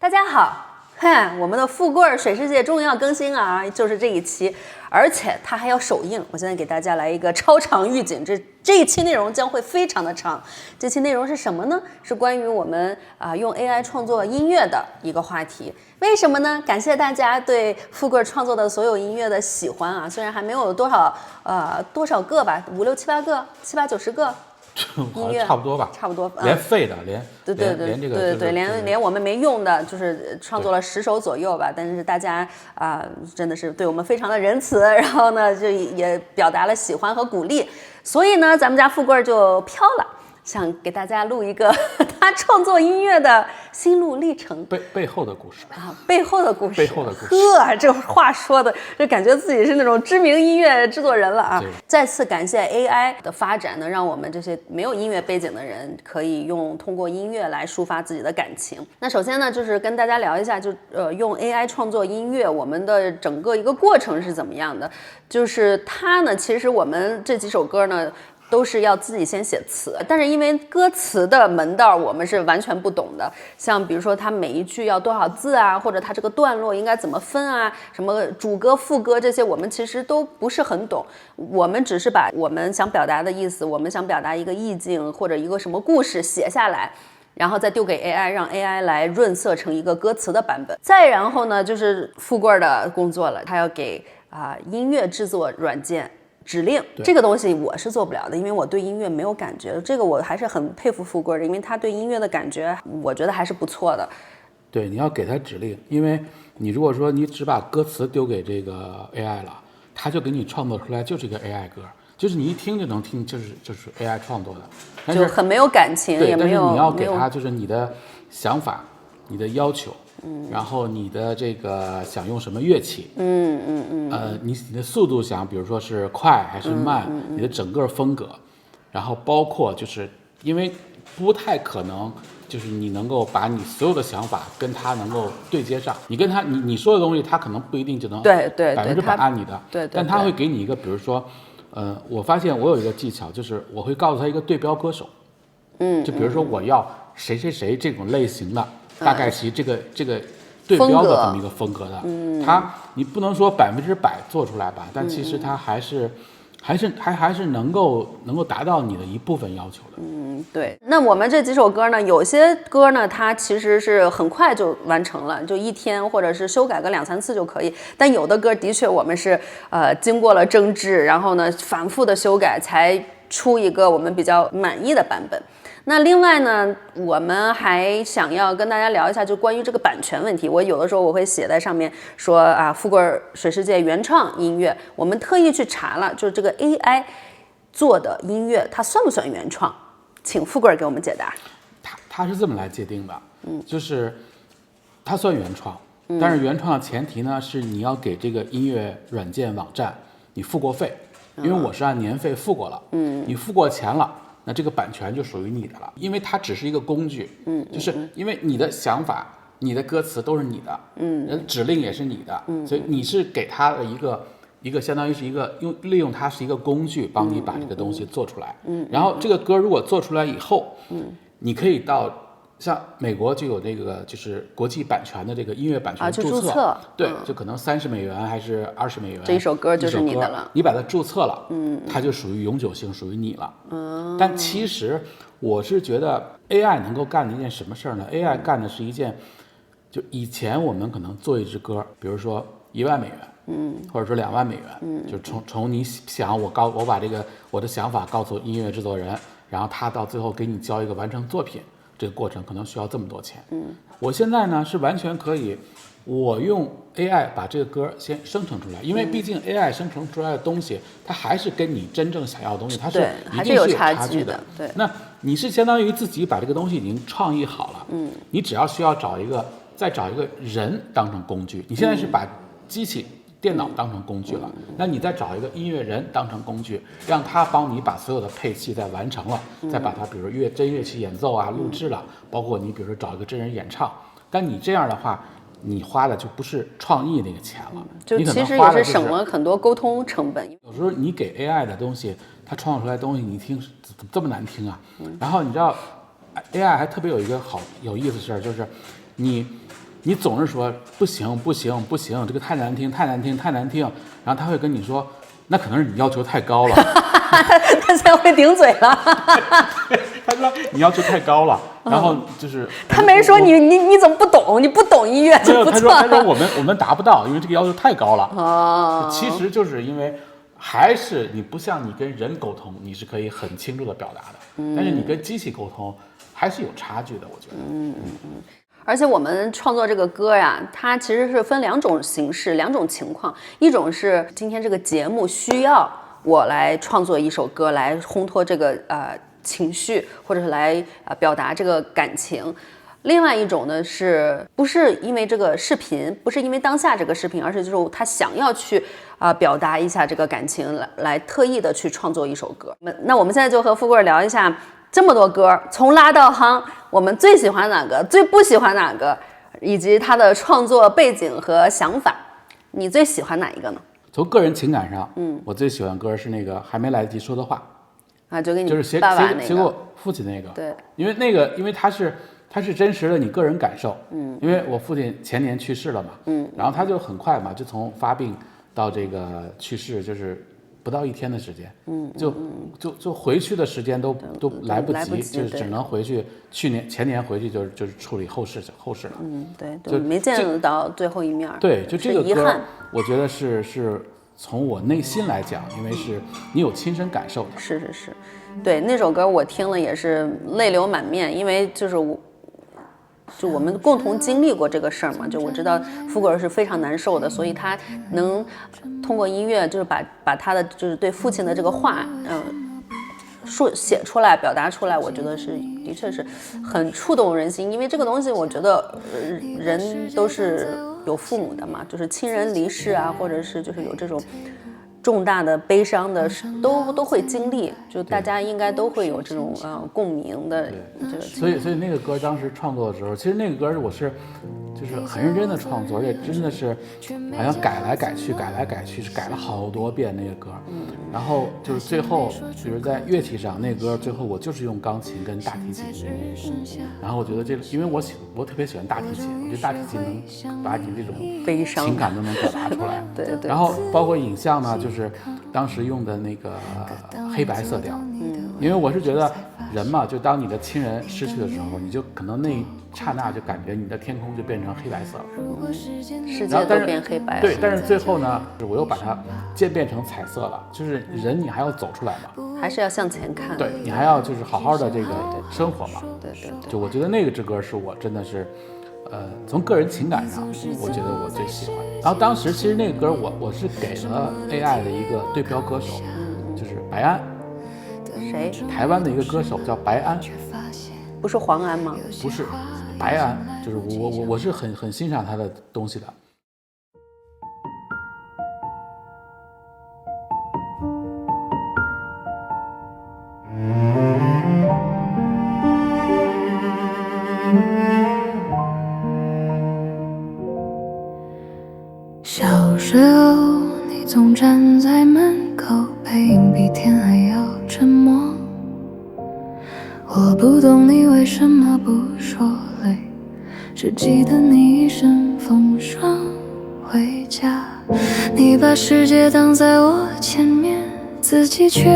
大家好，我們的富貴水世界終於要更新啊，就是這一期，而且它還要首映。我現在給大家來一個超長預警，這一期內容將會非常的長。這期內容是什麼呢？是關於我們用 AI 創作音樂的一個話題。為什麼呢？感謝大家對富貴創作的所有音樂的喜歡啊，雖然還沒有多少個吧，5、6、7、8個，7、8、90個。好像差不多吧，差不多，连废的，连连这个连我们没用的，就是創作了10首左右吧。但是大家真的是對我們非常的仁慈，然後呢就也表達了喜歡和鼓勵，所以呢咱們家富貴就飄了，想給大家錄一個他創作音樂的心路歷程，背後的故事啊，背後的故事，呵，這話說的就感覺自己是那種知名音樂製作人了啊！再次感謝 AI 的發展呢，讓我們這些沒有音樂背景的人可以通過音樂來抒發自己的感情。那首先呢，就是跟大家聊一下，用 AI 創作音樂，我們的整個一個過程是怎麼樣的？就是它呢，其實我們這幾首歌呢，都是要自己先寫詞，但是因為歌詞的門道我們是完全不懂的，像比如說它每一句要多少字啊，或者它這個段落應該怎麼分啊，什麼主歌副歌這些我們其實都不是很懂，我們只是把我們想表達的意思，我們想表達一個意境或者一個什麼故事寫下來，然後再丟給 AI， 讓 AI 來潤色成一個歌詞的版本。再然後呢，就是富貴的工作了，他要給音樂製作軟件指令，這個東西我是做不了的，因為我對音樂沒有感覺，這個我還是很佩服富貴的，因為他對音樂的感覺我覺得還是不錯的。對，你要給他指令，因為你如果說你只把歌詞丟給這個 AI 了，他就給你創作出來就是一個 AI 歌，就是你一聽就能聽就是 AI 創作的，但是就很沒有感情，也沒有。但是你要給他就是你的想法，你的要求。然後你的這個想用什麼樂器，你的速度想，比如說是快還是慢，你的整個風格，然後包括就是因為不太可能，就是你能夠把你所有的想法跟他能夠對接上，你跟他你說的東西，他可能不一定就能100%按你的，對，但他會給你一個，比如說，我發現我有一個技巧，就是我會告訴他一個對標歌手，就比如說我要誰誰誰這種類型的。大概其這個對標的這麼一個風格的，你不能說100%做出來吧，但其實它還是能夠達到你的一部分要求的。對。那我們這幾首歌呢，有些歌呢，它其實是很快就完成了，就1天或者是修改個2、3次就可以。但有的歌的確我們是經過了爭執，然後呢反覆的修改，才出一個我們比較滿意的版本。那另外呢，我們還想要跟大家聊一下，就關於這個版權問題。我有的時候我會寫在上面說富貴水世界原創音樂，我們特意去查了，就是這個 AI 做的音樂，它算不算原創？請富貴給我們解答。它是這麼來界定的，就是它算原創，但是原創的前提呢是你要給這個音樂軟件網站你付過費，因為我是按年費付過了，你付過錢了。那這個版權就屬於你的了，因為它只是一個工具，就是因為你的想法、你的歌詞都是你的，指令也是你的，所以你是給他的一個相當於是一個利用它是一個工具，幫你把這個東西做出來，然後這個歌如果做出來以後，你可以到像美國就有那個就是國際版權的這個音樂版權註冊，對，就可能30美元還是20美元，這一首歌就是你的了，你把它註冊了，它就屬於永久性，屬於你了。但其實我是覺得 AI 能夠幹的一件什麼事兒呢？AI 幹的是一件，就以前我們可能做一支歌，比如說1萬美元，或者說2萬美元，就從你想我把這個我的想法告訴音樂製作人，然後他到最後給你交一個完成作品。這個過程可能需要這麼多錢。我現在呢是完全可以，我用 AI 把這個歌先生成出來，因為畢竟 AI 生成出來的東西，它還是跟你真正想要的東西，它是一定是有差距的。對，那你是相當於自己把這個東西已經創意好了，你只要需要再找一個人當成工具。你現在是把機器。電腦當成工具了，那你再找一個音樂人當成工具，讓他幫你把所有的配器再完成了，再把它比如真樂器演奏啊錄製了，包括你比如說找一個真人演唱，但你這樣的話，你花的就不是創意那個錢了，就其實也是省了很多溝通成本。有時候你給 AI 的東西，它創造出來的東西，你聽怎麼這麼難聽啊？然後你知道 AI 還特別有一個有意思的事兒，就是你你總是說不行不行不行，这個太難聽太難聽太難聽，然後他會跟你說，那可能是你要求太高了。他现在会頂嘴了。他说你要求太高了，然後就是他沒說你怎麼不懂？你不懂音樂就不錯。他說我們達不到，因為這個要求太高了。哦，其實就是因為還是你不像你跟人溝通，你是可以很清楚的表达的，但是你跟機器溝通還是有差距的，我覺得。而且我們創作這個歌呀，它其實是分2種形式、2種情況。一種是今天這個節目需要我來創作一首歌，來烘托這個情緒，或者是來表達這個感情。另外一種呢，是不是因為這個視頻，不是因為當下這個視頻，而是就是他想要去表達一下這個感情，來特意的去創作一首歌。那我們現在就和富貴聊一下。這麼多歌，從拉到夯，我們最喜歡哪個，最不喜歡哪個，以及他的創作背景和想法，你最喜歡哪一個呢？從個人情感上，我最喜歡歌是那個還沒來得及說的話啊，就跟你就是爸爸那个，写给我父親那個，對，因為他是真實的你個人感受，因為我父親前年去世了嘛，然後他就很快嘛，就從發病到這個去世就是不到1天的時間，就回去的時間都來不及，就只能回去。前年回去就是處理後事了。對，就沒見到最後一面。對，就這個歌，我覺得是從我內心來講，因為是你有親身感受的。是，對，那首歌我聽了也是淚流滿面，因為就是我們共同經歷過這個事兒嘛，就我知道富貴兒是非常難受的，所以他能通過音樂就是把他的就是對父親的這個話，寫出來表達出來，我覺得是的確是很觸動人心，因為這個東西我覺得人都是有父母的嘛，就是親人離世啊，或者是就是有這種重大的悲傷的都會經歷，就大家應該都會有這種共鳴的這個。所以那個歌當時創作的時候，其實那個歌我是就是很認真的創作，而且真的是好像改來改去，是改了好多遍那個歌。然後就是最後就是在樂器上，那個歌最後我就是用鋼琴跟大提琴。然後我覺得這個，因為我特別喜歡大提琴，我覺得大提琴能把你這種悲傷情感都能表達出來。對。然後包括影像呢，就是當時用的那個黑白色調，因為我是覺得人嘛，就當你的親人失去的時候，你就可能那一剎那就感覺你的天空就變成黑白色了，世界都變黑白了。對，但是最後呢，我又把它漸變成彩色了，就是人你還要走出來嘛，還是要向前看，對，你還要就是好好的這個生活嘛，對。就我覺得那個支歌是我真的是從個人情感上，我覺得我最喜歡。然後當時其實那個歌我是給了 AI 的一個對標歌手，就是白安。誰？台灣的一個歌手叫白安。不是黃安嗎？不是，白安，就是我是很欣賞他的東西的。小時候，你總站在門口，背影比天還要沉默。我不懂你為什麼不說累，只記得你一身風霜回家。你把世界擋在我前面，自己卻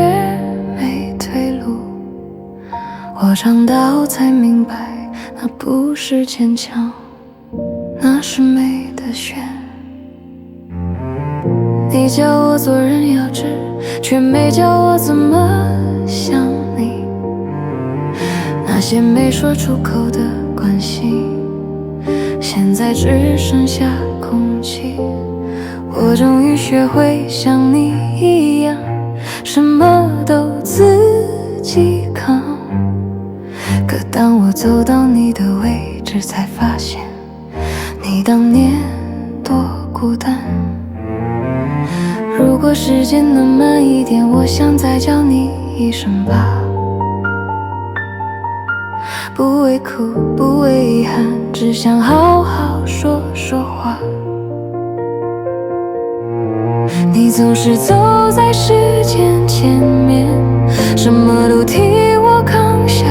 沒退路。我長大後才明白，那不是堅強，那是沒得選。你叫我做人要直，卻沒教我怎麼想你。那些沒說出口的關係，現在只剩下空氣。我終於學會像你一樣，什麼都自己扛。可當我走到你的位置，才發現你當年多孤單。如果時間能慢一點，我想再叫你一聲爸。不為哭，不為遺憾，只想好好說說話。你總是走在時間前面，什麼都替我扛下。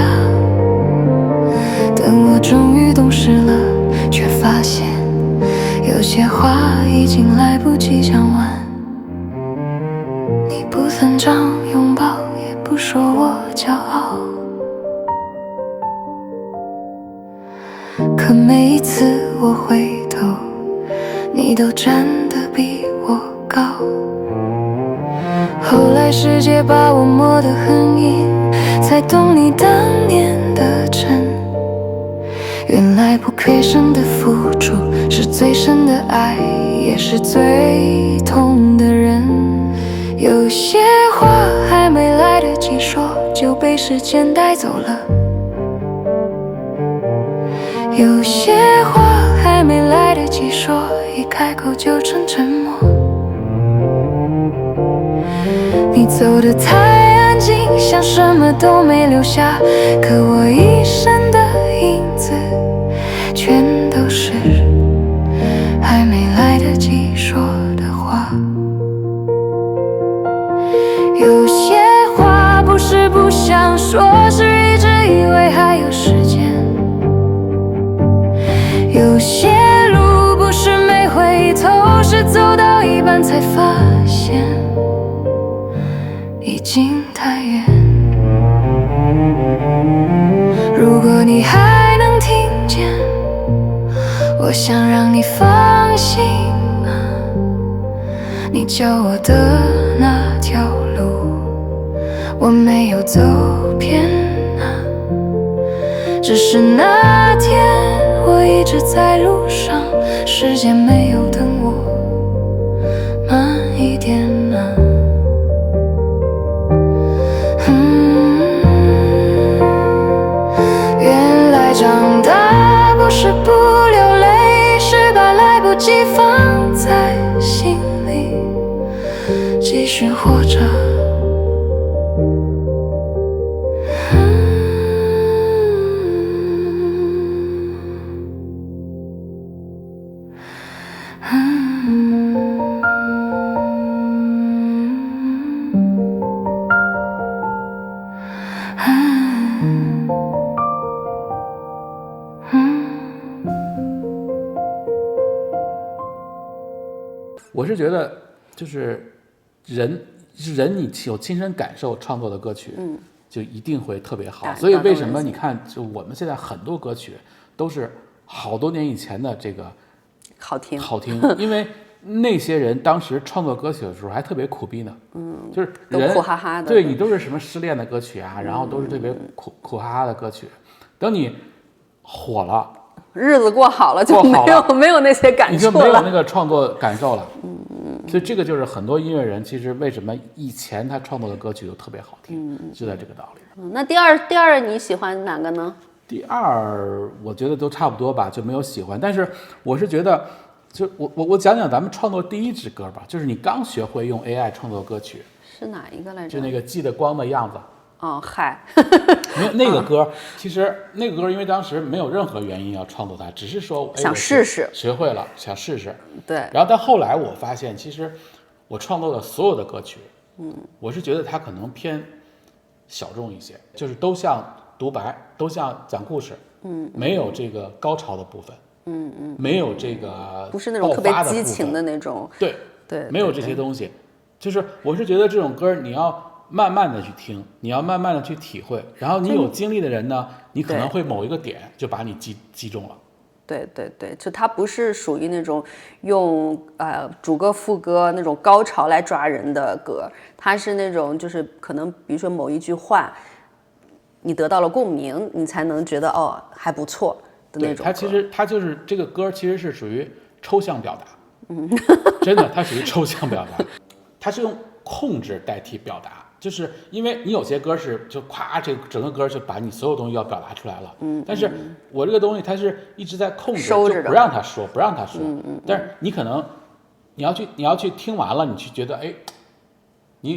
等我終於懂事了，卻發現些話已經來不及講完，你不曾這樣擁抱，也不說我驕傲。可每一次我回頭，你都站得比我高。後來世界把我磨得很硬，才懂你當年的真。原來不虧身的付出是最深的愛，也是最痛的人。有些話還沒來得及說，就被時間帶走了。有些話還沒來得及說，一開口就成沉默。你走得太安靜，像什麼都沒留下，可我一生的影子全都是還沒來得及說的話。有些話不是不想說，是一直以為還有時間。有些路不是沒回頭，是走到一半才發現已經太遠。如果你還能聽見，我想讓你放心啊，你教我的那條路我沒有走偏啊，只是那天我一直在路上，時間沒有等我，慢一點啊。原來長大不是不流淚，是把來不及放在心裡，繼續活着。我是觉得，就是人你有亲身感受创作的歌曲，就一定会特別好。所以為什麼你看，就我們現在很多歌曲都是好多年以前的這個好聽，因為那些人當時創作歌曲的時候還特別苦逼呢，就是人都苦哈哈的，對你都是什麼失戀的歌曲啊，然後都是特別苦哈哈的歌曲，等你火了。日子過好了就沒有那些感受了，你就没有那個創作感受了。所以這個就是很多音樂人其實為什麼以前他創作的歌曲都特別好聽，就在這個道理。那第二你喜歡哪個呢？第二我覺得都差不多吧，就沒有喜歡。但是我是覺得，就我講講咱們創作第一支歌吧，就是你剛學會用 AI 創作歌曲，是哪一個來着？就那個記得光的樣子。哦，嗨，那個歌，其實那個歌，因為當時沒有任何原因要創作它，只是說想試試，學会了想試試。對。然后到後來我發現，其實我創作的所有的歌曲，我是覺得它可能偏小眾一些，就是都像獨白，都像講故事，沒有這個高潮的部分，沒有這個不是那種特別激情的那種，對，沒有這些東西，就是我是覺得這種歌你要慢慢的去聽，你要慢慢的去體會，然後你有經歷的人呢，你可能會某一個點就把你擊中了。对，就它不是屬於那種用主歌副歌那種高潮來抓人的歌，它是那種就是可能比如說某一句話，你得到了共鳴，你才能覺得哦還不錯的那種歌。它就是這個歌其實是屬於抽象表達，真的它屬於抽象表達，它是用控制代替表達。就是因為你有些歌是就咵，這整個歌就把你所有東西要表達出來了，但是我這個東西它是一直在控制，就不讓它說，但是你可能你要去听完了，你去覺得哎，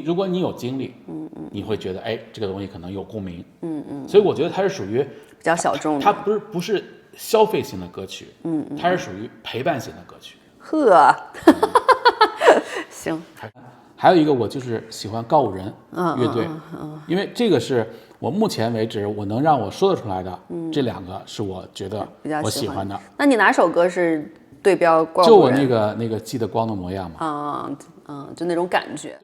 如果你有經歷，你會覺得哎，這個東西可能有共鳴，所以我覺得它是屬於比較小眾的，它不是消費型的歌曲，它是屬於陪伴型的歌曲。呵，行。還有一個我就是喜歡告五人樂隊，因為這個是我目前為止我能讓我說得出來的，這兩個是我覺得我喜歡的。那你哪首歌是对標怪物就我那個記得光的模樣嘛。就那種感覺。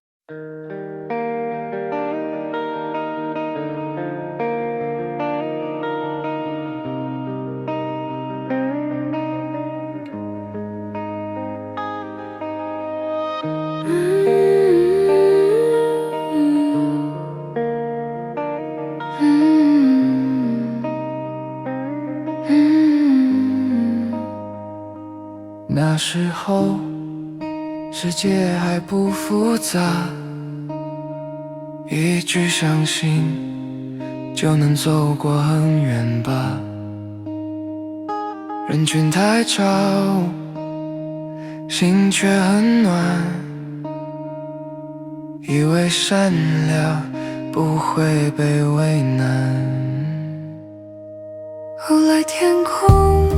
那時候世界還不複雜，一句相信就能走過很遠吧。人群太吵，心卻很暖，以為善良不會被為難。後來天空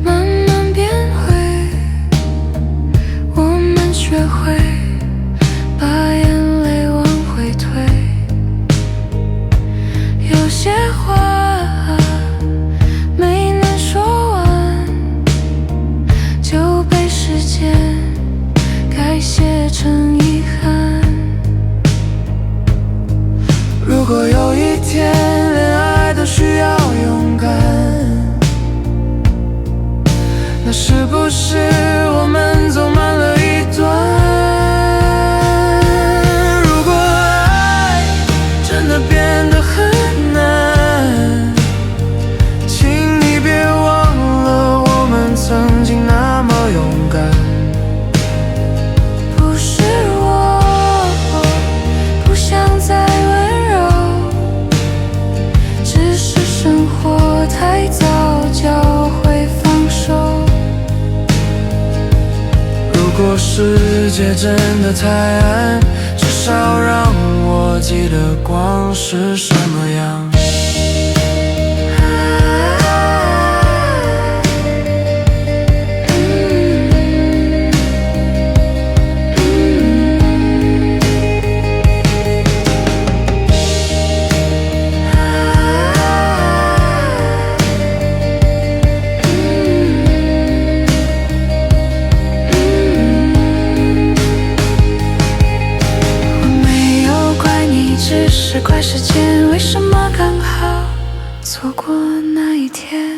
慢慢變灰，我們學會把眼淚往回推，有些話沒能說完，就被時間改寫成遺憾。如果有一天戀愛都需要勇敢，那是不是我們走慢了一段？如果愛真的變得很難，請你別忘了我們曾經那麼勇敢。不是我不想再溫柔，只是生活太早教會放手。如果世界真的太暗，至少讓我記得光是什麼樣。只怪時間為什麼剛好錯過那一天。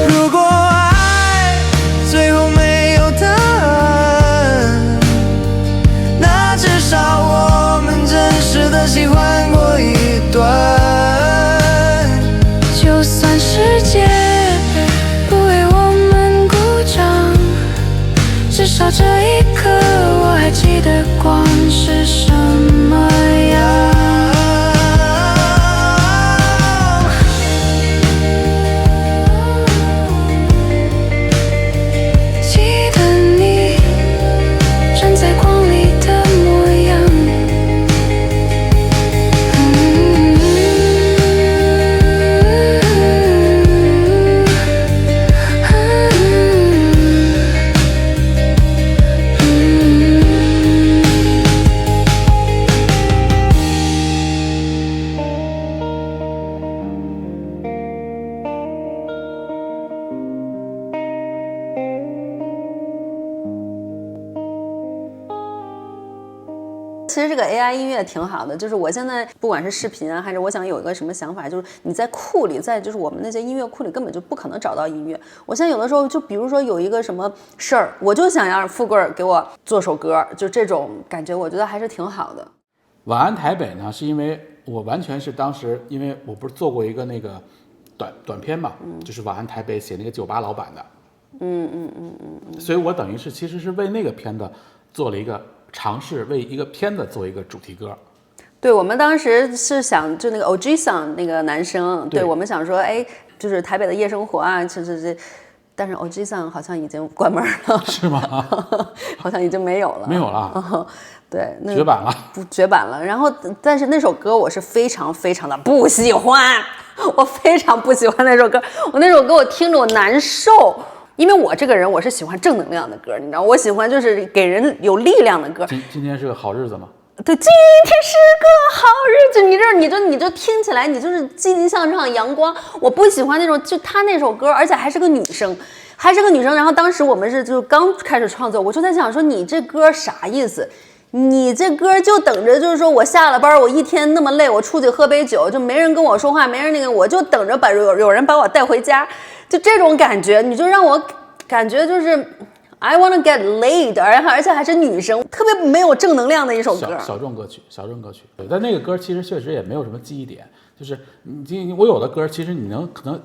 如果愛最後沒有答案，那至少我們真實的喜歡過一段。就算世界不為我們鼓掌，至少這一刻我還記得光是什麼樣。記得你站在光裡的模樣。其实这个 AI 音樂挺好的，就是我現在不管是視頻啊，還是我想有一個什麼想法，就是你在庫裡，在就是我們那些音樂庫裡根本就不可能找到音樂。我現在有的時候就比如說有一個什麼事兒，我就想讓富貴給我做首歌，就這種感覺，我覺得還是挺好的。晚安台北呢，是因為我完全是當時，因為我不是做過一個那個短片嘛，就是晚安台北寫那個酒吧老闆的，所以我等於是其實是為那個片子做了一個嘗試，為一個片子做一個主題歌。對，我們當時是想就那個 OG Song 那個男生，對，我們想說，哎，就是台北的夜生活啊，這，但是 OG Song 好像已經關門了，是嗎？好像已經沒有了，沒有了。對，那絕版了，絕版了。然後，但是那首歌我是非常非常的不喜歡，我非常不喜歡那首歌。我那首歌我聽着我難受，因為我這個人我是喜歡正能量的歌，你知道，我喜歡就是給人有力量的歌。今天是個好日子嗎？对，今天是個好日子，你这听起来你就是积极向上、阳光。我不喜歡那種，就他那首歌，而且還是個女生。然後當時我們是就剛開始創作，我就在想說，你這歌啥意思？你這歌就等着，就是說我下了班，我一天那麼累，我出去喝杯酒，就沒人跟我說話，沒人那個，我就等着有人把我帶回家，就這種感覺，你就讓我感覺就是 I wanna get laid， 而且還是女生，特別沒有正能量的一首歌。小眾歌曲。对，但那個歌其實確實也沒有什麼記憶點，就是我有的歌其實你可能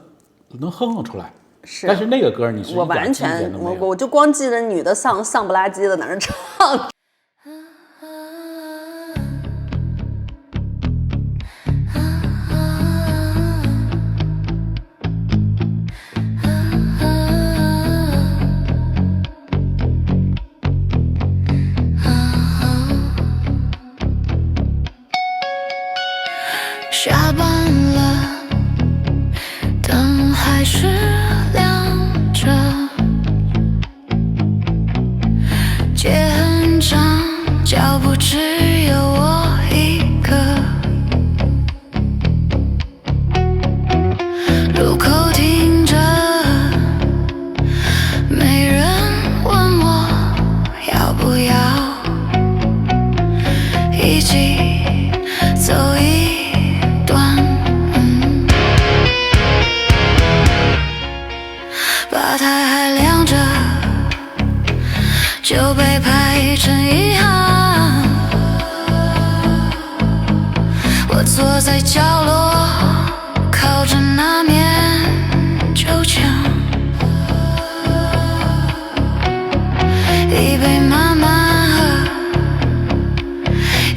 能哼出來。是，但是那個歌你是我完全我就光記得女的喪不拉幾的在那唱。下班了，燈還是亮着，街很長，腳步只有我一個，路口停着，沒人問我要不要一起走一段，吧台還亮着，就被排成一行。我坐在角落，靠着那面舊牆，一杯慢慢喝，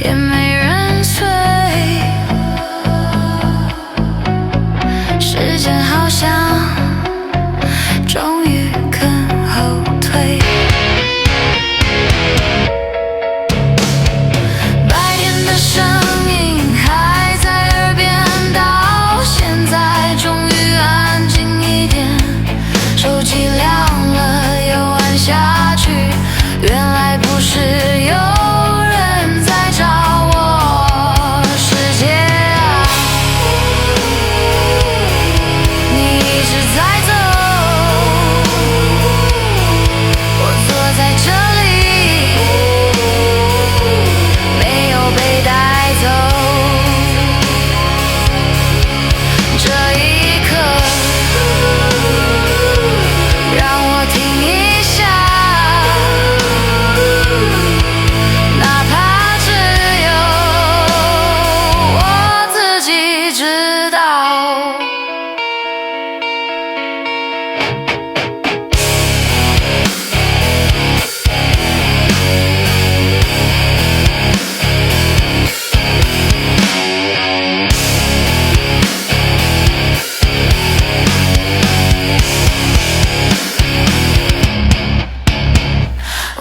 也沒人催。時間好像終於肯後退，白天的聲音還在耳邊，到現在終於安靜一點，手機亮了又按下去，原來不是有人在找我，世界啊，你一直在走，我坐在這裡，沒有被帶走，這一刻讓我聽一下，哪怕只有我自己知道。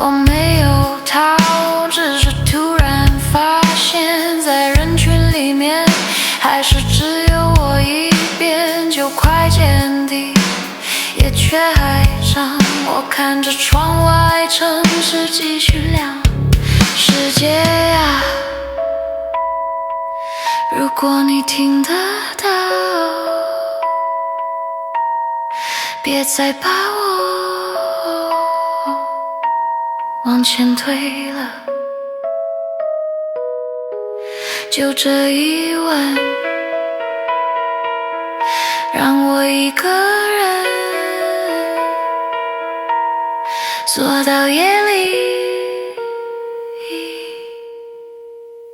我沒有逃，只是突然發現，在人群裡面，還是只有我一邊，就快見底，也卻還長。我看着窗外城市繼續亮，世界啊，如果你聽得到，別再把我往前推了，就這一吻，讓我一個人坐到夜裡，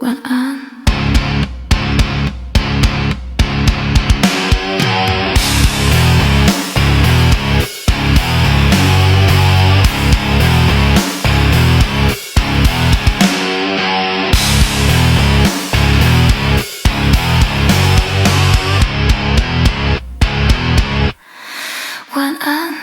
晚安。晚安。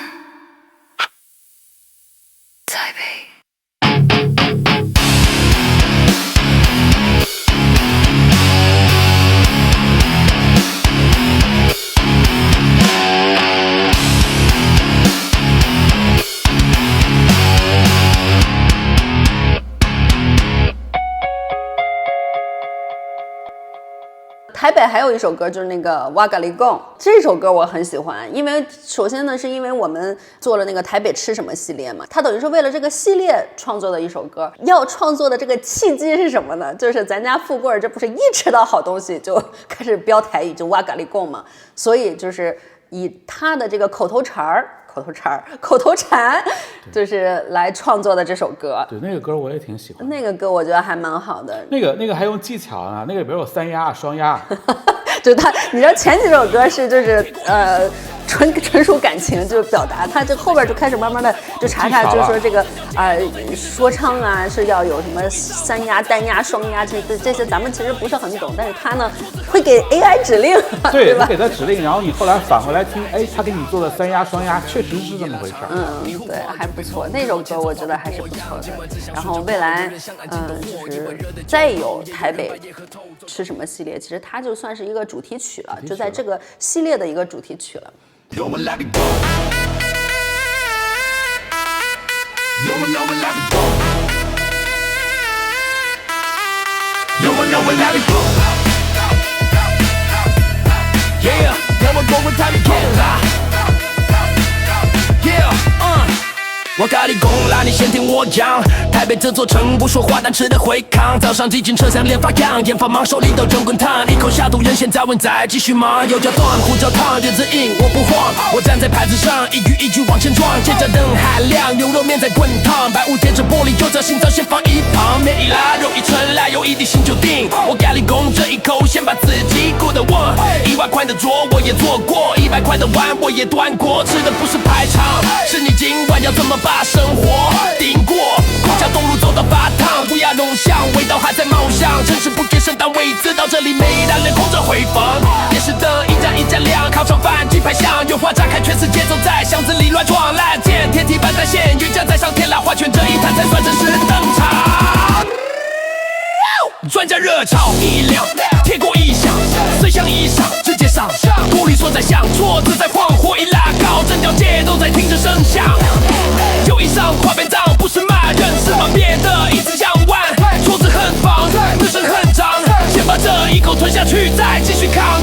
還有一首歌就是那個哇嘎里貢，這首歌我很喜歡，因為首先呢是因為我們做了那個台北吃什麼系列嘛，它等於是為了這個系列創作的一首歌。要創作的這個契機是什麼呢？就是咱家富貴這不是一吃到好東西就開始飆台語，就哇嘎里貢嘛，所以就是以他的這個口頭禪，就是來創作的這首歌。对，那個歌我也挺喜歡。那個歌我覺得還蠻好的。那個還用技巧呢，那個裡邊有三押、雙押。就他，你知道前幾首歌是就是純屬感情，就是表達。他这後邊就開始慢慢的就查，就是說這個說唱啊是要有什麼三押、單押、雙押，這些咱們其實不是很懂，但是他呢會給 AI 指令，對吧？你給他指令，然後你後來返回來聽，哎，他給你做的三押、雙押，確實是這麼回事。對，還不錯，那首歌我覺得還是不錯的。然後未來，就是再有台北吃什麼系列，其實它就算是一個主題曲了，就在這個系列的一個主題曲了。我咖喱貢啦，你先聽我講。台北這座城不說話，但吃得會扛。早上擠進車廂臉發癢，研發忙手裡都蒸滾燙，一口下肚，人現在問再繼續嗎？油椒斷，胡椒燙，葉子硬，我不慌。我站在牌子上，一句一句往前撞。街角燈還亮，牛肉麵在滾燙，白霧貼着玻璃，就這心臟先放一旁。麵一拉，肉一盛來，有一滴心就定。我咖喱貢這一口，先把自己過得穩。1萬塊的桌我也坐過，100塊的碗我也端過，吃的不是排場，是你今晚要怎麼把生活頂過。空橋東路走到發燙，烏鴉弄香，味道還在冒香。城市不給聖誕位置，到這裡每單人空着回放。電視燈一家一家亮，烤腸飯雞排香，油花炸開，全世界都在巷子裡亂撞爛劍，天梯般在線，雲架在上天，拉花圈這一攤才算正式登場。專家熱炒一兩，貼過一響，隨想一上，直接上，玻璃說在響，桌子在晃，火一拉高，整條街都在聽着聲響。酒一上，畫面髒，不是罵人，是把別的椅子搶完，桌子很方，歌聲很長，先把這一口吞下去，再繼續扛。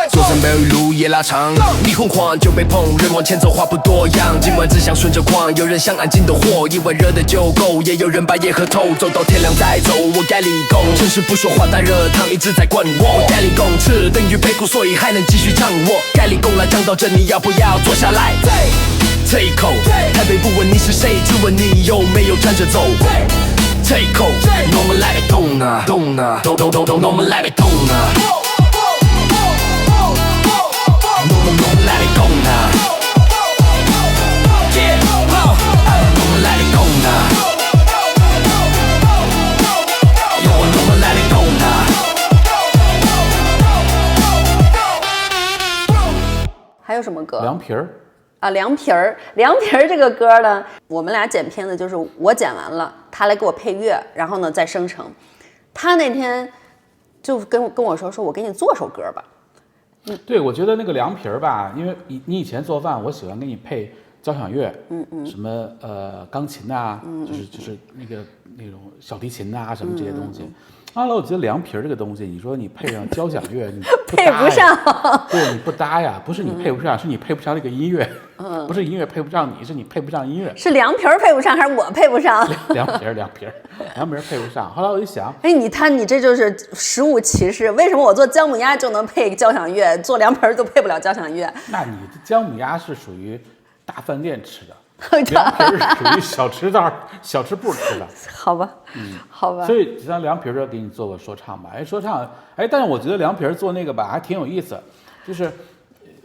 桌上沒有雨路也拉長，霓虹晃就被碰，人往前走話不多樣，今晚只想順着逛，有人想安靜的貨，一碗熱的就夠，也有人把夜喝透，走到天亮再走。我咖喱貢，城市不說話，但熱湯一直在灌我咖喱貢，吃等於配苦，所以還能繼續掌握。咖喱貢來講到這，你要不要坐下來？這一口，台北不問你是誰，只問你有沒有站着走。這一口，我們來個動啊動啊動動動動，我們來個動啊。我們來個動啊。我們來個動啊。我們來個動啊。還有什麼歌？涼皮兒。啊，涼皮兒這個歌呢，我們倆剪片子就是我剪完了，他來給我配樂，然後呢再生成。他那天就跟我說我給你做首歌吧。对，我覺得那個涼皮兒吧，因為你以前做飯，我喜歡給你配交響樂，什麼鋼琴啊，就是那種小提琴啊，什麼這些東西。完了，我覺得涼皮兒這個東西，你說你配上交響樂，你配不上。對，你不搭呀，不是你配不上，是你配不上那個音樂。不是音樂配不上你，是你配不上音樂。是涼皮兒配不上，還是我配不上？涼皮兒配不上。後來我一想，哎，你這就是實物歧視。為什麼我做薑母鴨就能配交響樂，做涼皮兒就配不了交響樂？那你的薑母鴨是屬於大飯店吃的。涼皮兒是屬於小吃部吃的，好吧，好吧。所以咱涼皮兒給你做個說唱吧，說唱，但是我覺得涼皮兒做那個吧還挺有意思，就是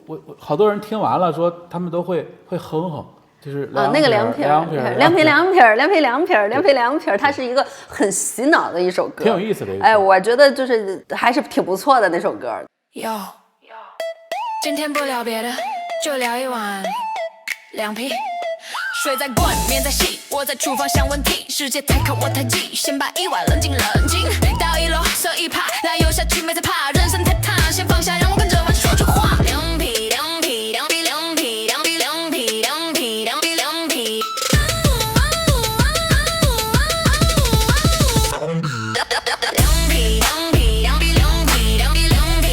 我好多人听完了說他們都會哼，就是那個涼皮兒，它是一個很洗腦的一首歌，挺有意思的一個。我覺得就是還是挺不錯的那首歌。今天不聊別的，就聊一碗涼皮。水在滾，麵在細，我在廚房想問題，世界太靠我太急，先把一碗冷靜。到1樓搜一趴，來游下去沒在怕，人生太燙，先放下，讓我跟着碗說句話。涼皮，涼皮，涼皮，涼皮，涼皮，涼皮，涼皮，涼皮，涼皮。涼皮，涼皮，涼皮，涼皮，涼皮，涼皮，涼皮。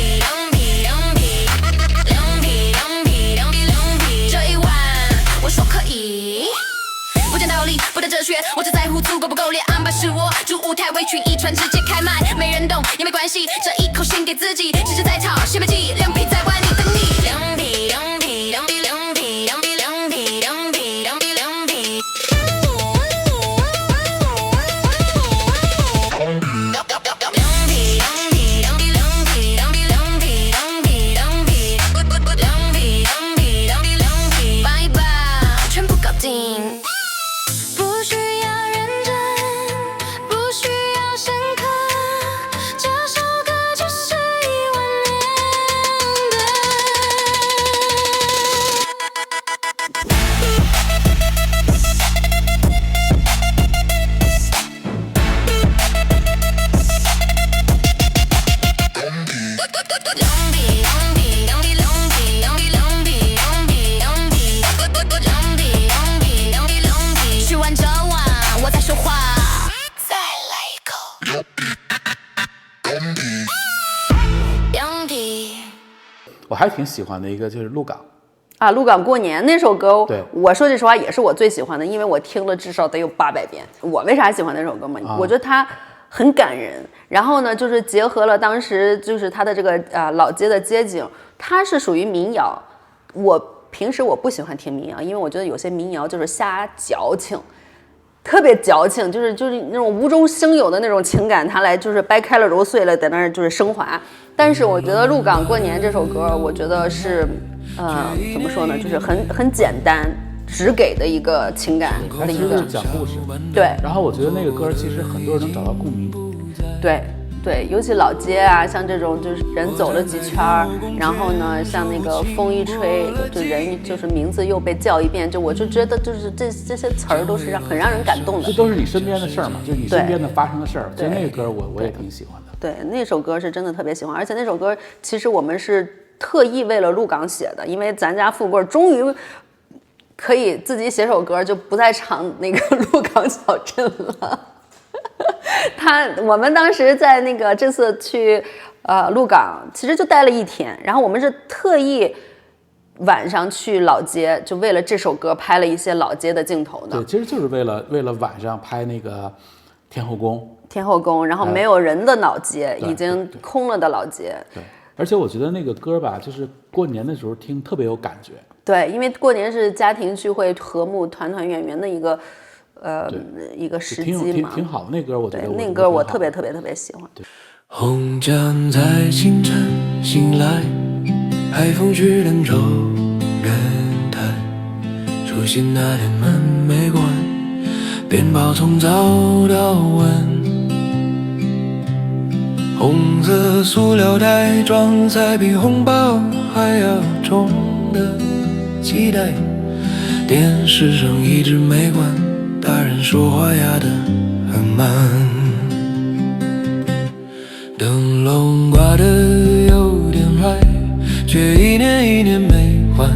主舞台圍裙一穿直接開賣，沒人懂也沒關係，這一口獻給自己，只是在吵先別急，兩匹在外你等你，兩匹兩匹兩匹兩匹兩匹兩匹兩匹兩匹兩匹。我还挺喜欢的一个就是鹿港啊，鹿港过年那首歌，对，我说句实话也是我最喜欢的，因为我听了至少得有800遍。我为啥喜欢那首歌嘛？我觉得它很感人，然后呢，就是结合了当时就是它的这个老街的街景，它是属于民谣。我平时我不喜欢听民谣，因为我觉得有些民谣就是瞎矫情。特別矯情，就是那種無中生有的那種情感，他來就是掰開了揉碎了，在那兒就是升華。但是我覺得《鹿港過年》這首歌，我覺得是，怎麼說呢，就是很簡單，只給的一個情感的一個講故事。對。然後我覺得那個歌其實很多人能找到共鳴。對。對，尤其老街啊，像這種就是人走了幾圈，然後呢，像那個風一吹，就人就是名字又被叫一遍，就我就覺得就是這些詞兒都是很讓人感動的。這都是你身邊的事兒嘛，就是你身邊的發生的事兒。所以那個歌我也挺喜歡的。對，那首歌是真的特別喜歡，而且那首歌其實我們是特意為了鹿港寫的，因為咱家富貴終於可以自己寫首歌，就不再唱那個鹿港小鎮了。我們當時在那個這次去鹿港，其實就待了1天，然後我們是特意晚上去老街，就為了這首歌拍了一些老街的鏡頭的。對，其實就是為了晚上拍那個天後宮，然後沒有人的老街，已經空了的老街。對，而且我覺得那個歌吧，就是過年的時候聽特別有感覺。對，因為過年是家庭聚會、和睦、團團圓圓的一個。一個時機嘛，挺好的。那歌我覺得那歌我特別喜歡。紅牆在清晨醒來，海風去冷州人台，出現那天門沒關，鞭炮從早到晚，紅色塑料袋裝載比紅包還要重的期待，電視上一直沒關，大人說話壓得很慢，燈籠掛得有點壞，卻一年一年沒換，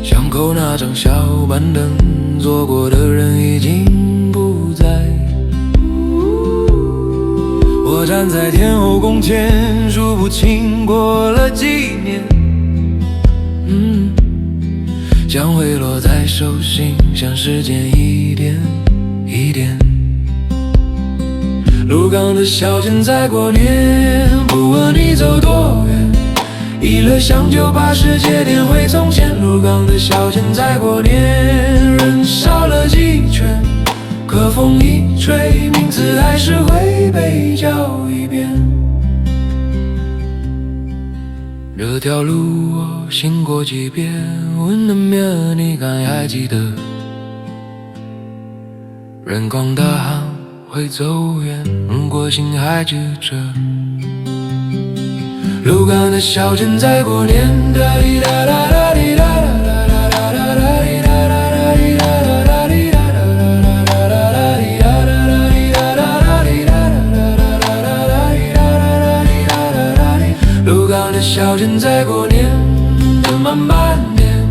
巷口那張小板凳，坐過的人已經不在，我站在天後宮前，數不清過了幾年，將會落在手心，像時間一點一點。鹿港的小鎮在過年，不問你走多遠，一樂鄉就把世界變回從前。鹿港的小鎮在過年，人少了幾圈，可風一吹，名字還是會被叫一遍。這條路我行過幾遍，問了面你敢還記得？人光大喊會走遠，如果心還記着。鹿港的小鎮在過年，噠哩噠啦啦哩噠啦啦啦啦啦啦哩噠啦啦哩噠啦啦哩噠啦啦啦啦啦哩噠啦啦哩噠啦啦哩噠啦啦啦啦哩噠啦啦哩噠啦啦哩。鹿港的小鎮在過年，人滿半年，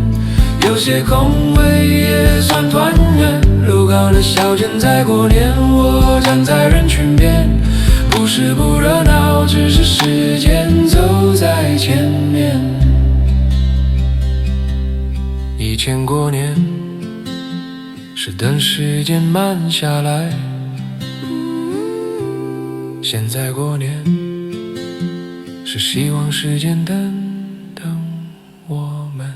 有些空位也算團圓。鹿港的小鎮在過年，我站在人群邊，不是不熱鬧，只是時間走在前面。以前過年是等時間慢下來，現在過年，是希望時間等等我們。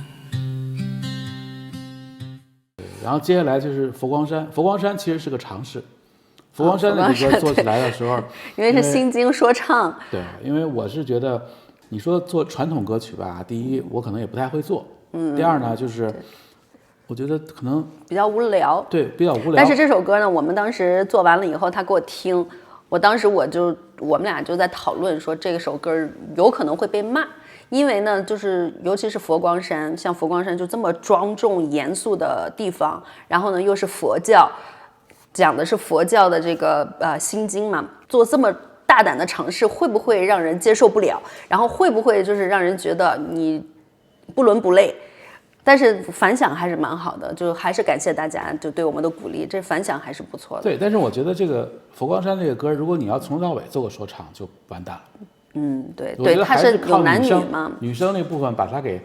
然后接下來就是佛光山，佛光山其實是個嘗試。佛光山那個歌做起來的時候，因為是心經說唱，對，因為我是覺得，你說做傳統歌曲吧，第一我可能也不太會做，第二呢就是。我覺得可能比較無聊，对，比較無聊。但是這首歌呢，我們當時做完了以後，他給我聽，當時我們倆就在討論說，這首歌有可能會被罵，因為呢，就是尤其是佛光山，像佛光山就這麼莊重嚴肅的地方，然後呢又是佛教，講的是佛教的這個心經嘛，做這麼大膽的嘗試，會不會讓人接受不了？然後會不會就是讓人覺得你不倫不類？但是反響還是蠻好的，就還是感謝大家就對我們的鼓勵，這反響還是不錯的。對，但是我覺得這個佛光山這個歌，如果你要從頭到尾做個說唱，就完蛋了。对对，它是有男女嘛，女生那部分把它給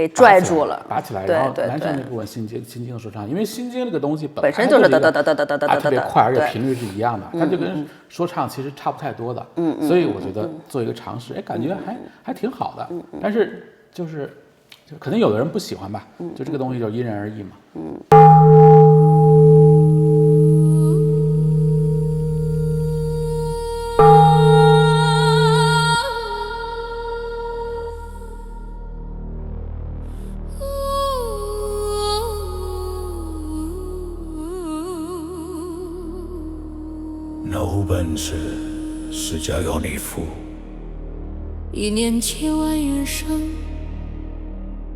拽住了，拔起来，然后男生那部分心经说唱，因为心经这个東西本身就是特別快，而且頻率是一樣的，它就跟說唱其實差不太多的。所以我覺得做一個嘗試，感覺還挺好的。但是就是可能有的人不喜歡吧，就這個東西就因人而異嘛。有本事是家要你付，一念千萬緣生，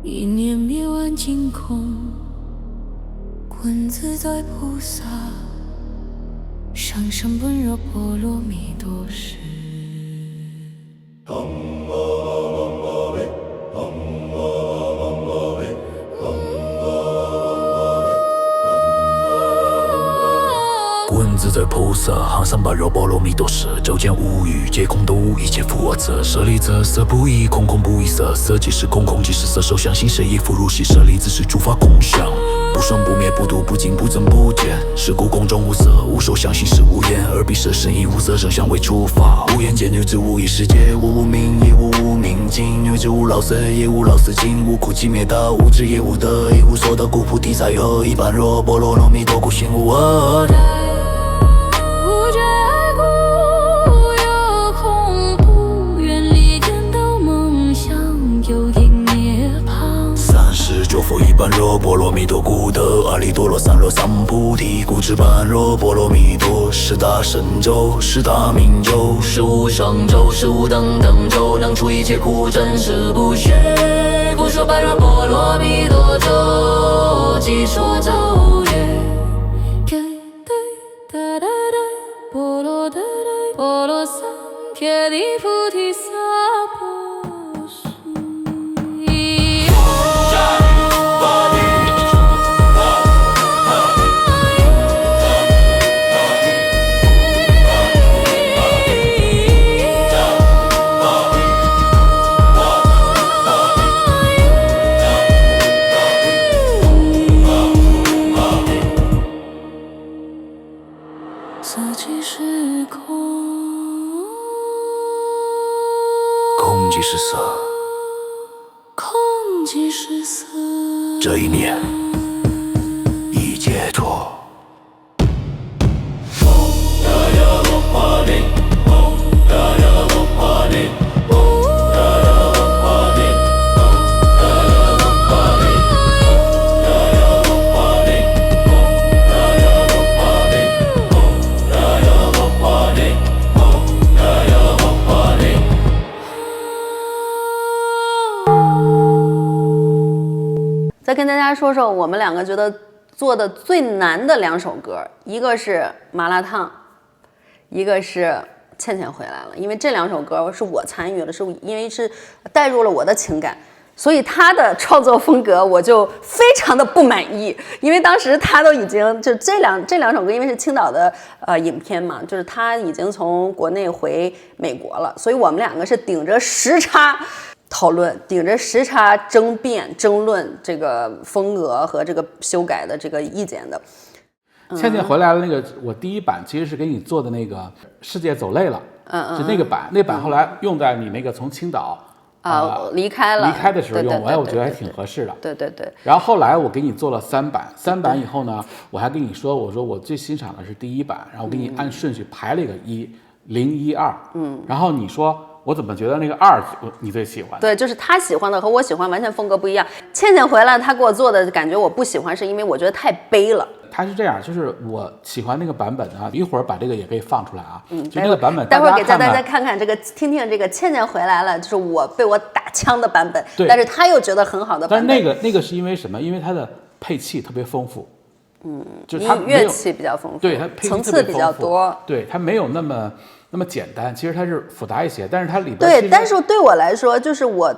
一念滅萬境空，觀自在菩薩，上上般若波羅蜜多時。观自在菩薩，行深般若波羅蜜多時，照見五欲皆空，度一切復我執。舍利子，色不異空，空不異色，色即是空，空即是色，受想行識亦復如昔。舍利子是諸法空相，不生不滅不度不盡不增不減，是故空中無色，無受想行識無言，而彼色身亦無色，聲香味觸法無眼見，女子無異世界，無無明也無無明盡，女子無老死也無老死盡，無苦集滅道，無智也無得，亦無所得，故菩提薩埵一般若波羅蜜多故心無我。就佛一般若波羅蜜多故得阿耨多羅三藐三菩提，故知般若波羅蜜多是大神咒，是大明咒，是無上咒，是無等等咒，能除一切苦，真實不虛。故說般若波羅蜜多咒，即說咒曰：波羅波羅三揭諦菩提薩婆。空即是色，空即是色，這一念已解脫。再跟大家說說我們兩個覺得做的最難的兩首歌，一個是麻辣燙，一個是倩倩回來了。因為這兩首歌是我參與了，是因為是帶入了我的情感，所以他的創作風格我就非常的不滿意。因為當時他都已經就這兩首歌，因為是青島的影片嘛，就是他已經從國內回美國了，所以我們兩個是頂着時差討論，頂着時差爭辯爭論這個風格和這個修改的這個意見的。倩倩回來了那個，我第一版其實是給你做的那個世界走累了，就那个版，那版后来用在你那个从青岛离开的时候用，我觉得还挺合适的。对。然后后来我给你做了3版，3版以后呢，我还跟你说，我说我最欣赏的是第1版，然后我给你按顺序排了一个0、1、2，然后你说我怎么觉得那个2你最喜欢？对，就是他喜欢的和我喜欢完全風格不一樣。倩倩回來，他給我做的感覺我不喜歡，是因為我覺得太悲了。他是這樣，就是我喜歡那個版本呢，一會兒把這個也可以放出來啊。就那個版本，待會兒給大家看看這個，聽聽這個倩倩回來了，就是我被我打槍的版本。對，但是他又覺得很好的版本。但是那個是因為什麼？因為它的配器特別豐富。就是它樂器比較豐富，對，它配器層次比較多。對，它沒有那麼簡單，其實它是複雜一些，但是它裡邊對，但是對我來說，就是我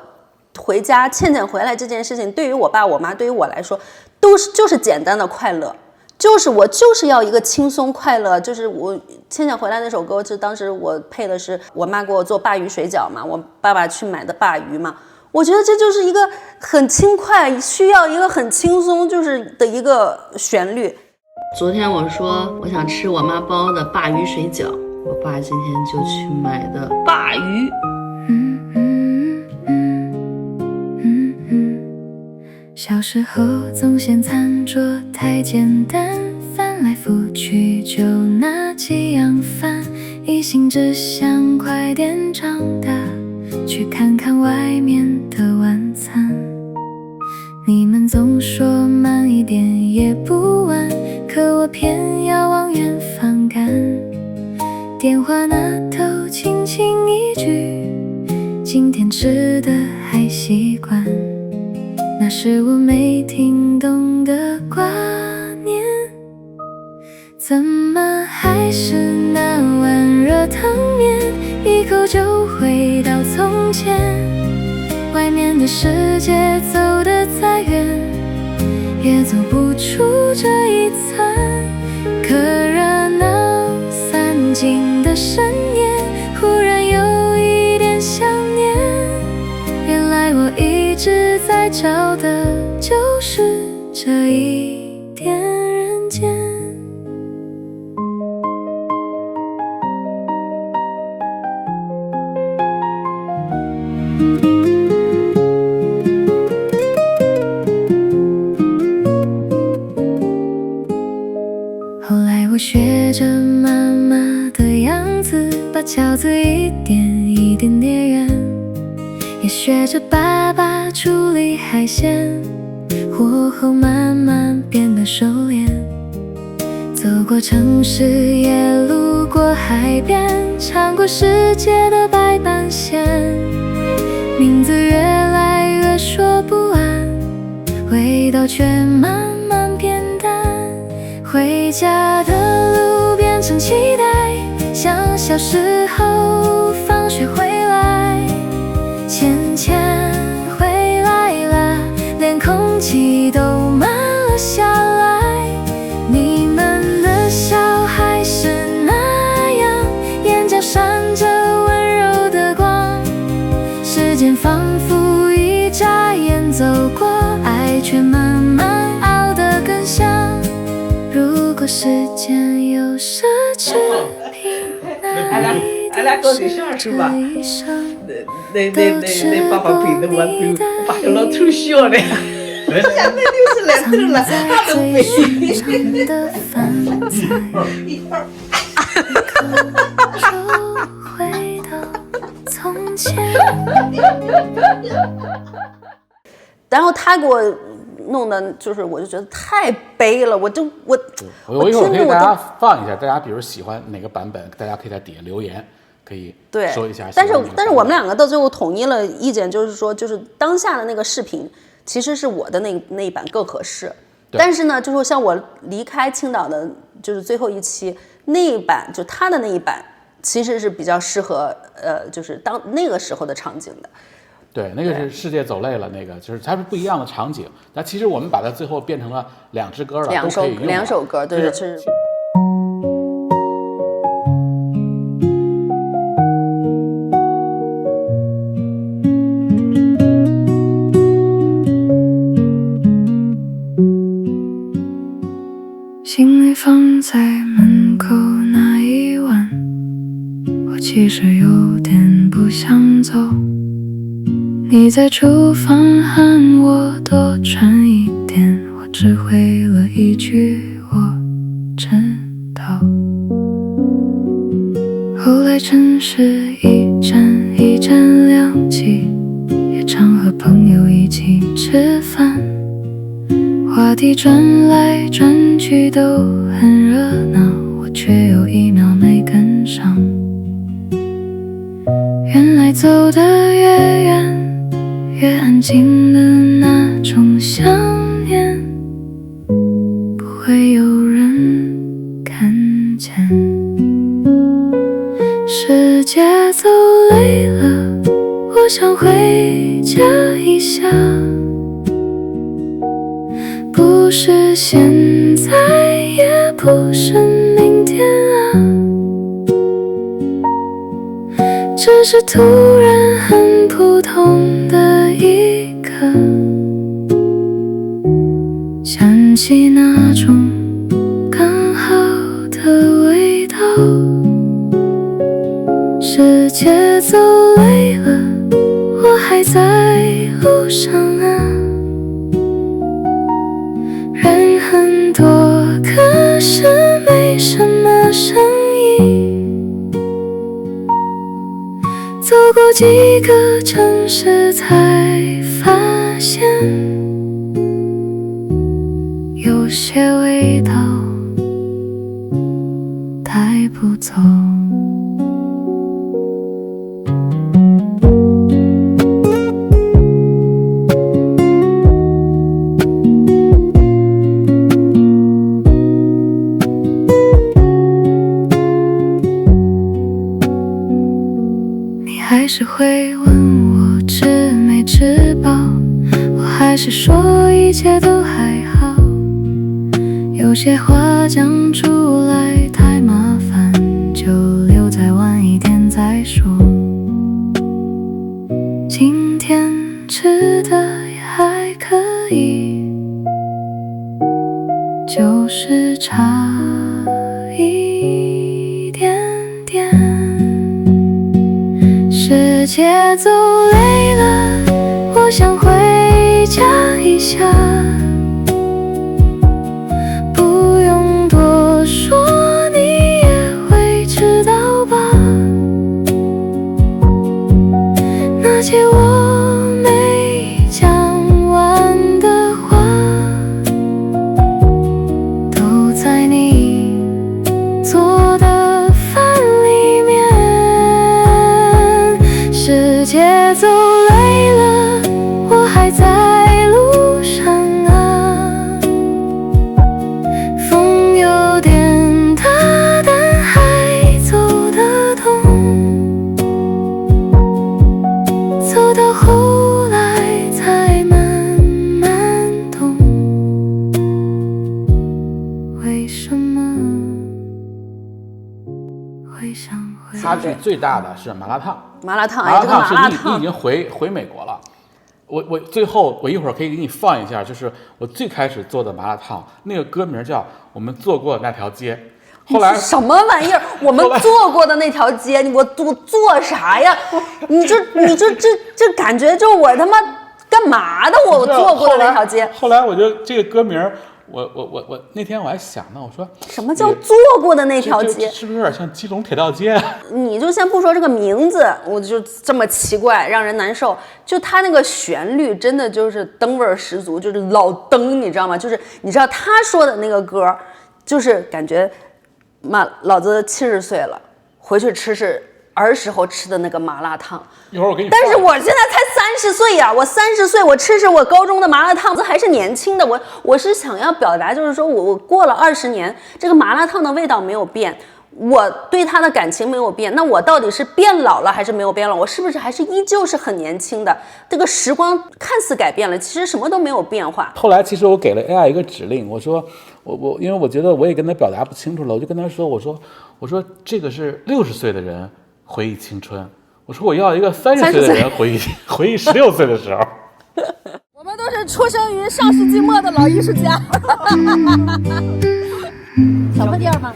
回家倩倩回來這件事情，對於我爸我媽，對於我來說，就是簡單的快樂。就是我就是要一個輕鬆快樂，就是我倩倩回來那首歌，就當時我配的是我媽給我做鮅魚水餃嘛，我爸爸去買的鮅魚嘛，我覺得這就是一個很輕快，需要一個很輕鬆就是的一個旋律。昨天我說我想吃我媽包的鮅魚水餃，我爸今天就去買的鮅魚。小時候總嫌餐桌太簡單，翻來覆去就那幾樣飯，一心只想快點長大，去看看外面的晚餐。你們總說慢一點也不晚，可我偏要往遠方趕。電話那頭輕輕一句，今天吃的還習慣，那是我沒聽懂的掛念，怎麼還是那碗熱湯麵，一口就回到從前。外面的世界走得再遠，也走不出這一餐。可熱鬧散盡的深夜，忽然有一點想念，原來我一直在找的就是這一點人間。後來我學着媽媽的樣子，把餃子一點一點點圓，也學着爸爸處理海鮮，火候慢慢變得熟練。走過城市，也路過海邊，嘗過世界的百般鮮，名字越來越說不完，味道卻慢慢變淡。回家的路變成期待，像小時候放學回來，倩倩回來了，連空氣都慢了下來。你們的笑還是那樣，眼角閃着溫柔的光，時間仿佛一眨眼走過，愛卻慢慢熬得更香。如果時間有奢侈品，那一定是這一生都值得你的眼淚，藏在最尋常的飯菜，一口就回到從前。然後他給我弄的就是我就覺得太悲了，我一會兒可以大家放一下，大家比如喜歡哪個版本，大家可以在底下留言，可以說一下。但是我們兩個到最後統一了意見，就是說就是當下的那個視頻其實是我的那一版更合適，但是呢就是像我離開青島的就是最後一期那一版，就他的那一版其實是比較適合就是當那個時候的場景的。對，那個是世界走累了，那個就是它是不一樣的場景。那其實我們把它最後變成了2支歌了，都可以用。兩首歌，對，就是。行李放在門口那一晚，我其實有點不想走。你在廚房喊我多穿一點，我只回了一句我知道。後來城市一站一站亮起，也常和朋友一起吃飯，話題轉來轉去都很熱鬧，我卻有1秒沒跟上。原來走得越遠越安靜的那種想念，不會有人看見。世界走累了，我想回家一下，不是現在，也不是明天啊，只是突然很普通的一刻，想起那種剛好的味道。世界走累了，我還在路上啊，人很多，可是沒什麼聲音。走過幾個城市才發現，有些味道帶不走。還是會問我吃沒吃飽，我還是說一切都還好。有些話講出來太麻煩，就留在晚一點再說。今天吃的也還可以，就是差一點點。世界走累了，我想回家一下，不用多說，你也會知道吧。那些我沒講完的話，都在你做的飯裡面。世界走累了，我還在路上啊，風有點大，但還走得動，走到後來才慢慢懂，為什麼會想回來。差距最大的是麻辣燙。麻辣燙，麻辣燙是麻辣燙你已經回美国了。我最後我一會兒可以給你放一下，就是我最開始做的麻辣燙，那個歌名叫《我們做過的那條街》。後來什麼玩意兒？我們做過的那條街，我做啥呀？你这感覺就我他媽幹嘛的？我做過的那條街。後來我就這個歌名。我那天我還想呢，我說什麼叫做過的那條街？是不是有點像基隆鐵道街啊？你就先不說這個名字，我就這麼奇怪，讓人難受。就他那個旋律真的就是燈味十足，就是老燈，你知道嗎？就是你知道他說的那個歌，就是感覺老子70歲了，回去吃是兒時候吃的那個麻辣燙。一會兒我給你。但是我現在才30歲呀，我30歲，我吃我高中的麻辣燙，这還是年輕的。我是想要表達，就是說我過了20年，這個麻辣燙的味道沒有變，我對它的感情沒有變。那我到底是變老了還是沒有變老？我是不是還是依舊是很年輕的？這個時光看似改變了，其實什麼都沒有變化。後來其實我給了 AI 一個指令，我說因為我覺得我也跟他表達不清楚了，我就跟他說，我說這個是60歲的人回憶青春。我說我要一個30歲的人回憶16歲的時候。我們都是出生於上世紀末的老藝術家。小破店嗎？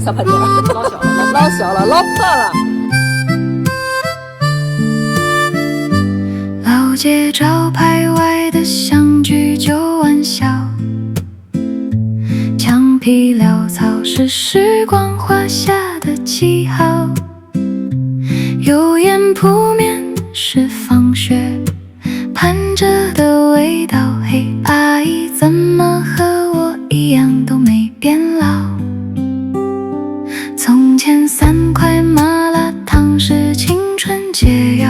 小破店，撈小了，撈破了。街招牌外的相聚舊玩笑，牆皮潦草是時光畫下的記號，油煙撲面是放學盼着的味道。嘿，阿姨怎麼和我一樣都沒變老？從前3塊麻辣燙是青春解藥，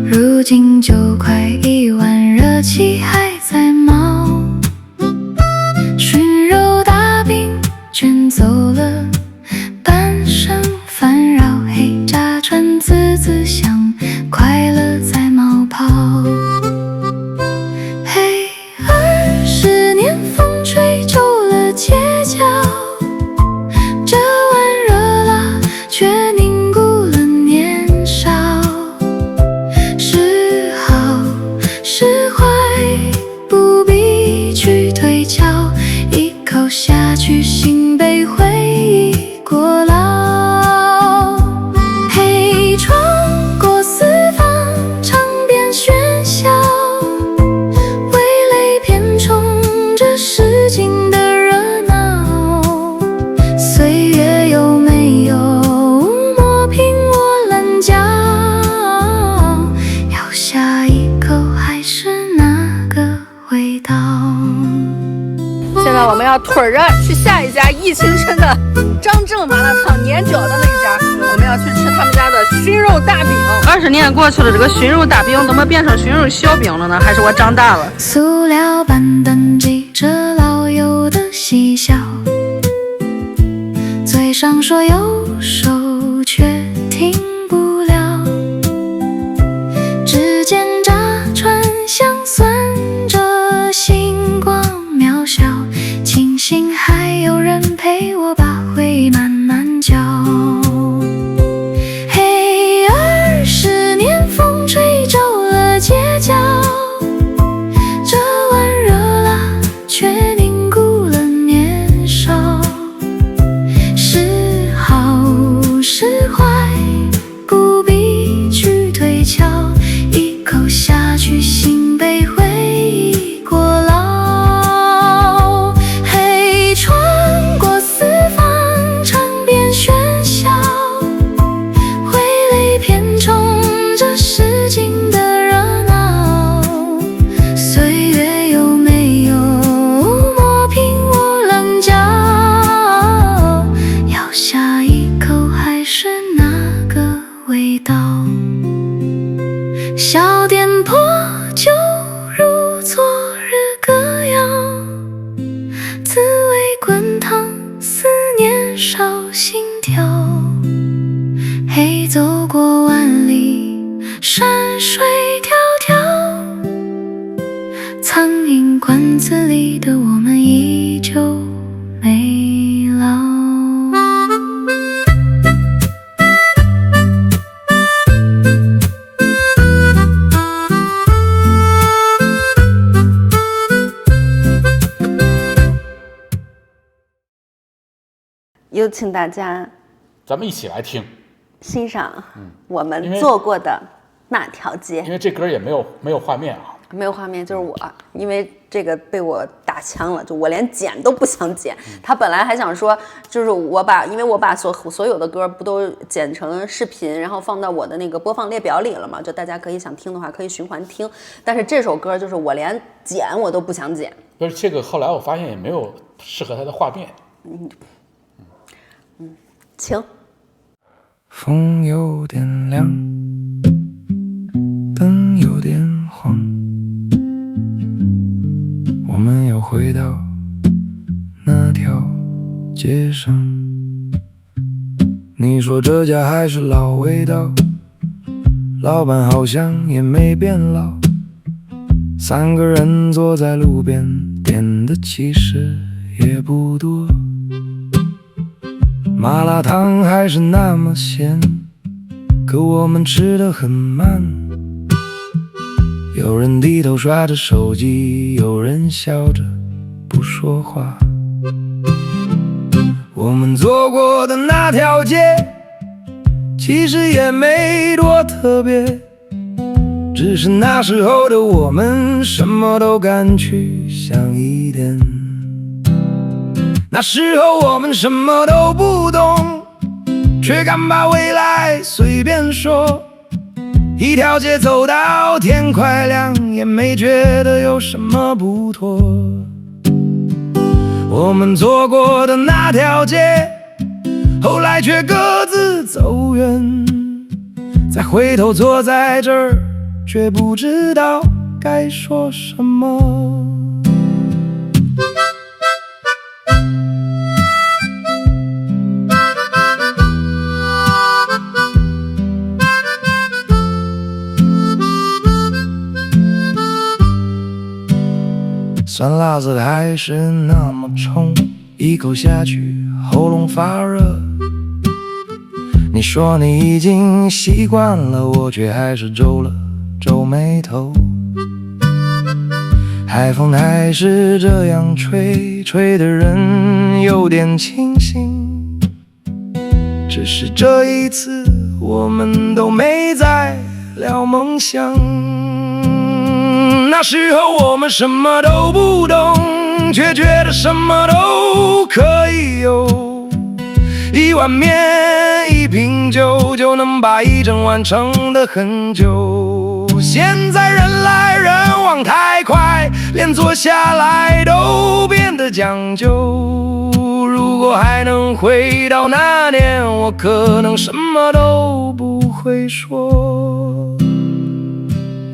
如今9塊1碗，熱氣還在冒。燻肉大餅捲走了半生煩擾，嘿，炸串滋滋香，快樂在冒泡。嘿，20年風吹皺了街角，這碗熱辣卻凝固了年少。是好是壞不必去推敲，一口下去心被回憶過勞。嘿，穿過四方唱遍喧囂，味蕾偏衝着市井的熱鬧。歲月有沒有磨平我稜角？咬下一口還是那個味道。现在我们要腿着去下一家忆青春的张正麻辣烫，年饺的那一家，我们要去吃他们家的熏肉大餅。20年過去了，這個熏肉大餅怎麼變成熏肉小餅了呢？還是我長大了？塑料板凳記着老友的嬉笑，嘴上說有手卻停不了，指尖炸串香酸着星光渺小，慶幸還有人陪我把回憶慢慢嚼。嘿，20年風吹皺了街角，這碗熱辣卻凝固了年少。是好是壞不必去推敲，一口下去心被回憶過勞。嘿，穿過四方唱遍喧囂，味蕾偏衝着市井的熱鬧。歲月有沒有磨平我稜角？咬下一口還是那個味道。小店破舊如昨日歌謠，滋味滾燙思念燒心跳。嘿，走過萬里山水迢迢，蒼蠅館子裡的我們依舊沒老。有請大家咱們一起來聽，欣賞我們做過的那條街。因為這歌也沒有畫面啊，沒有畫面，就是我，因為這個被我打槍了，就我連剪都不想剪。他本來還想說，就是因為我把所有的歌不都剪成視頻，然後放到我的那個播放列表裡了嘛，就大家可以想聽的話可以循環聽。但是這首歌就是我連剪我都不想剪。不是這個，後來我發現也沒有適合他的畫面。請。風有點涼，燈有點黃，我們又回到那條街上。你說這家還是老味道，老闆好像也沒變老。3個人坐在路邊，點的其實也不多。麻辣燙還是那麼鹹，可我們吃得很慢。有人低頭刷着手機，有人笑着不說話。我們走過的那條街其實也沒多特別，只是那時候的我們什麼都敢去想一點，那時候我們什麼都不懂，卻敢把未來隨便說，一條街走到天快亮，也沒覺得有什麼不妥。我們走過的那條街，後來卻各自走遠，再回頭坐在這兒，卻不知道該說什麼。酸辣子還是那麼衝，一口下去喉嚨發熱。你說你已經習慣了，我卻還是皺了皺眉頭。海風還是這樣吹，吹得人有點清醒。只是這一次我們都沒再聊夢想。那時候我們什麼都不懂，卻覺得什麼都可以有。一碗麵一瓶酒就能把一整晚撐得很久。現在人來人往太快，連坐下來都變得講究。如果還能回到那年，我可能什麼都不會說。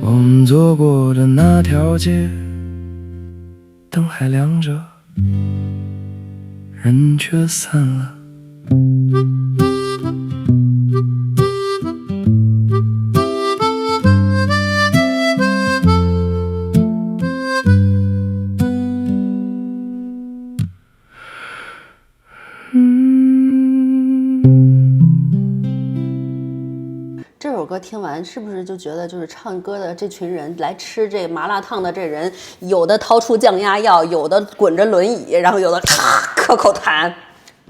我們走過的那條街，燈還亮着，人卻散了。这首歌听完是不是就觉得就是唱歌的这群人来吃这麻辣烫的这人，有的掏出降压药，有的滚着轮椅，然后有的嗑口痰，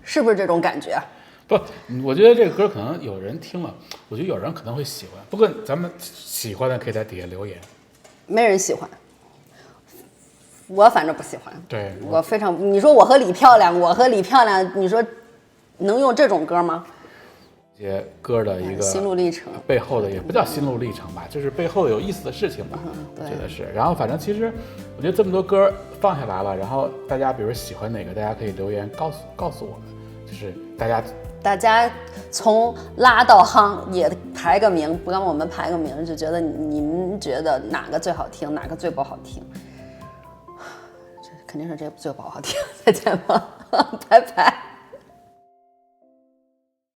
是不是这种感觉？不，我觉得这个歌可能有人听了，我觉得有人可能会喜欢。不过咱们喜欢的可以在底下留言。没人喜欢，我反正不喜欢。对，我非常，你说我和李漂亮，你说能用这种歌吗？这些歌的一个心路历程，背后的也不叫心路历程吧，就是背后有意思的事情吧，我觉得是。然后反正其实我觉得这么多歌放下来了，然后大家比如喜欢哪个，大家可以留言告诉我们，就是大家从拉到夯也排个名，不让我们排个名，就觉得你们觉得哪个最好听，哪个最不好听。这肯定是这个最不好听。再见吧，拜拜。